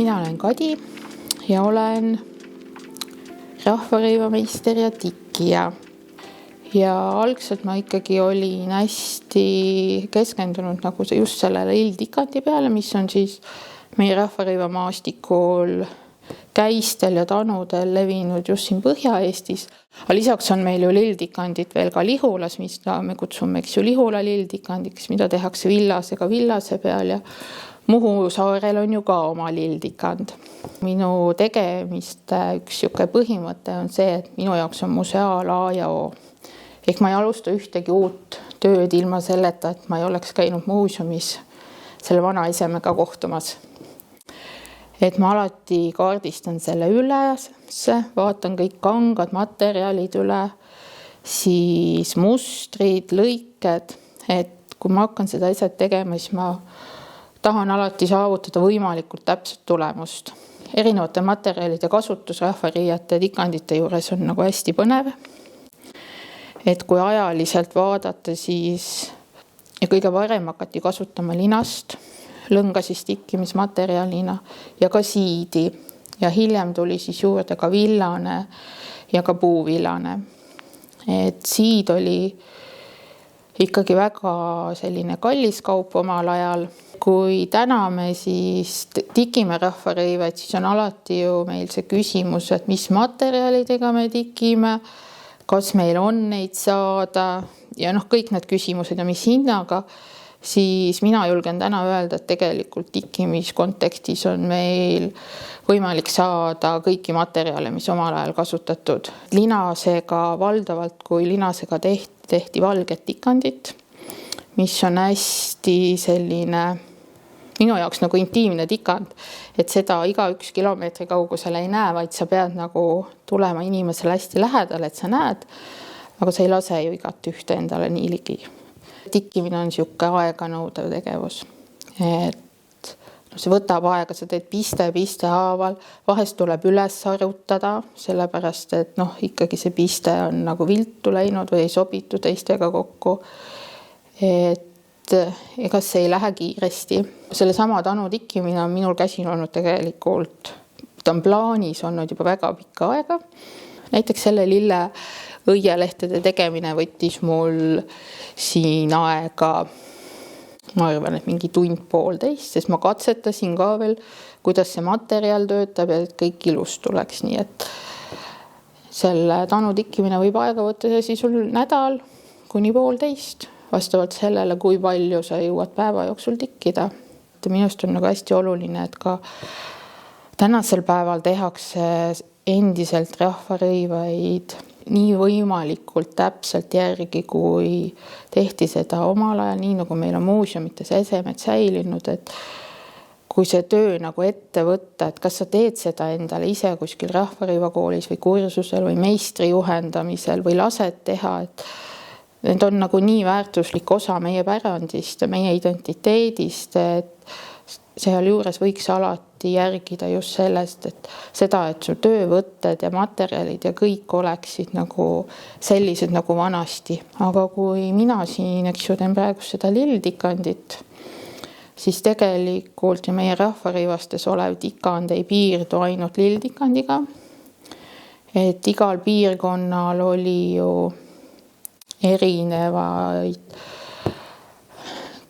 mina olen Kadi ja olen rahvarõivameister ja tikija. Ja algselt ma ikkagi olin hästi keskendunud nagu just sellele lildikandi peale, mis on siis meie rahvarõivamaastikul käistel ja tanudel levinud just siin Põhja-Eestis. Aga lisaks on meil ju lildikandid veel ka Lihulas, mis me kutsume Lihula lildikandiks, mida tehakse villasega villase peal ja Muhu saarel on ju ka oma lildikand. Minu tegemiste üks põhimõte on see, et minu jaoks on museaal A ja O. Ehk ma ei alusta ühtegi uut tööd ilma selleta, et ma ei oleks käinud muuseumis selle vana esemega kohtumas. Et ma alati kaardistan selle üles, vaatan kõik kangad materjalid üle, siis mustrid, lõiked, et kui ma hakkan seda asjad tegema, siis ma tahan alati saavutada võimalikult täpset tulemust. Erinevate materjalide kasutus rahvariiete tikandite juures on nagu hästi põnev. Et kui ajaliselt vaadata, siis ja kõige varem hakati kasutama linast, lõnga siis tikkimismaterjalina ja ka siidi. Ja hiljem tuli siis juurde ka villane ja ka puuvillane. Et siid oli ikkagi väga selline kallis kaup omal ajal. Kui täna me siis tikime rahvarõivaid, siis on alati ju meil see küsimus, et mis materjalidega me tikime, kas meil on neid saada ja kõik need küsimused ja mis hinnaga, siis mina julgen täna öelda, et tegelikult tikkimiskontekstis on meil võimalik saada kõiki materjale, mis omal ajal kasutatud. Linasega valdavalt, kui linasega tehti valget tikandit, mis on hästi selline minu jaoks nagu intiimne tikand, et seda iga 1 kilomeetri kaugusel ei näe, vaid sa pead nagu tulema inimesele hästi lähedale, et sa näed, aga sa ei lase ju igat ühte endale nii ligi. Tikkimine on sihuke aega nõudev tegevus, et see võtab aega, sa teed piste haaval, vahest tuleb üles harutada, sellepärast, et ikkagi see piste on nagu viltu läinud või ei sobitu teistega kokku, et ega see ei lähe kiiresti. Selle sama tanu tikkimine on minul käsil olnud tegelikult, ta on plaanis olnud juba väga pikka aega. Näiteks selle lille õielehtede tegemine võttis mul siin aega, ma arvan, et mingi 1.5 , sest ma katsetasin ka veel, kuidas see materjal töötab ja et kõik ilus tuleks. Nii et selle tanu tikkimine võib aega võtta siis sul nädal kuni 1.5, vastavalt sellele, kui palju sa jõuad päeva jooksul tikkida. Minust on nagu hästi oluline, et ka tänasel päeval tehakse endiselt rahvarõivaid nii võimalikult täpselt järgi, kui tehti seda omal ajal, nii nagu meil on muuseumites esemed säilinud, et kui see töö nagu ette võtta, et kas sa teed seda endale ise kuskil rahvarõivakoolis või kursusel või meistri juhendamisel või lased teha, et need on nagu nii väärtuslik osa meie pärandist ja meie identiteedist, et seal juures võiks alati järgida just sellest, et seda, et su töövõtted ja materjalid ja kõik oleksid nagu sellised nagu vanasti. Aga kui mina siin, teen praegu seda lildikandit, siis tegelikult ja meie rahvarõivastes olev tikand ei piirdu ainult lildikandiga. Et igal piirkonnal oli ju erinevaid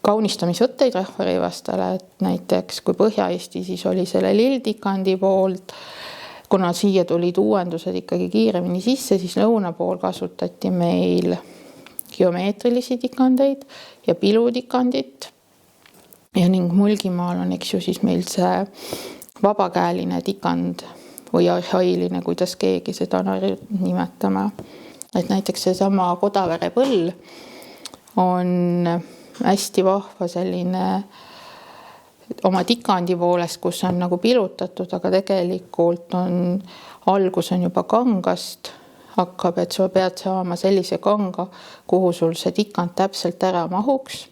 kaunistamisvõtteid rahvarõivastele, et näiteks kui Põhja-Eesti siis oli selle lildikandi poolt, kuna siia tulid uuendused ikkagi kiiremini sisse, siis lõuna pool kasutati meil geomeetrilisi tikandeid ja pilutikandit. Ja ning Mulgimaal on siis meil see vabakäeline tikand või arhailine, kuidas keegi seda nimetama. Et näiteks see sama Kodavere põll on hästi vahva selline oma tikandi poolest, kus on nagu pilutatud, aga tegelikult algus on juba kangast hakkab, et sa pead saama sellise kanga, kuhu sul see tikand täpselt ära mahuks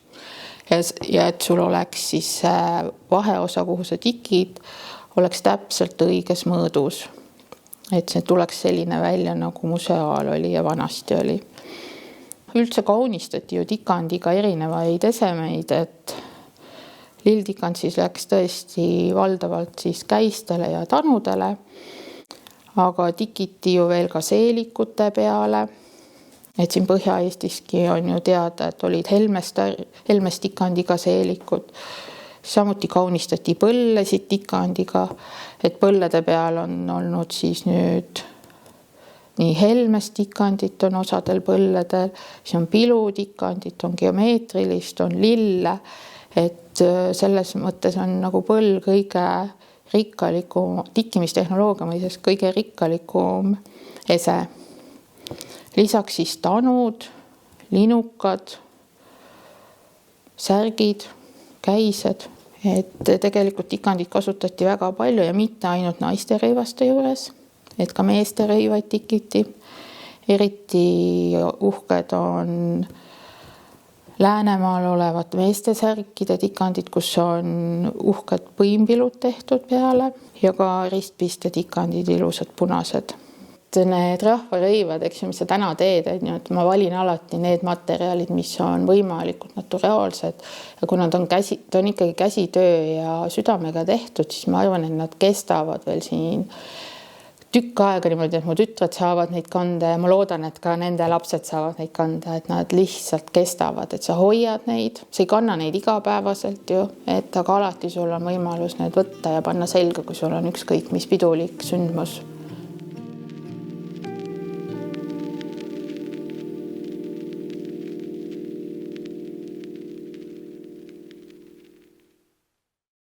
ja et sul oleks siis vaheosa, kuhu sa tikid, oleks täpselt õiges mõõdus. Et see tuleks selline välja, nagu museaal oli ja vanasti oli. Üldse kaunistati ju tikandiga erinevaid esemeid, et lildikand siis läks tõesti valdavalt siis käistele ja tanudele, aga tikiti ju veel ka seelikute peale. Et siin Põhja-Eestiski on ju teada, et olid helmestikandiga seelikud. Samuti kaunistati põllesid tikandiga, et põllede peal on olnud siis nüüd nii helmestikandit on osadel põlledel, siis on pilutikandit, on geomeetrilist, on lille, et selles mõttes on nagu põll kõige rikkalikum, tikkimistehnoloogia mõistes kõige rikkalikum ese. Lisaks siis tanud, linukad, särgid, käised, et tegelikult tikandit kasutati väga palju ja mitte ainult naiste rõivaste juures, et ka meeste rõivaid tikiti. Eriti uhked on Läänemaal olevad meeste särkide tikandid, kus on uhked põimpilud tehtud peale ja ka ristpiste tikandid, ilusad punased. Need rahvarõivad, eks ju, mis sa täna teed, et ma valin alati need materjalid, mis on võimalikult naturaalsed ja kuna ta on ikkagi käsitöö ja südamega tehtud, siis ma arvan, et nad kestavad veel siin tükk aega niimoodi, et mu tütred saavad neid kanda ja ma loodan, et ka nende lapsed saavad neid kanda, et nad lihtsalt kestavad, et sa hoiad neid, sa ei kanna neid igapäevaselt ju, et aga alati sul on võimalus need võtta ja panna selga, kui sul on ükskõik mis pidulik sündmus.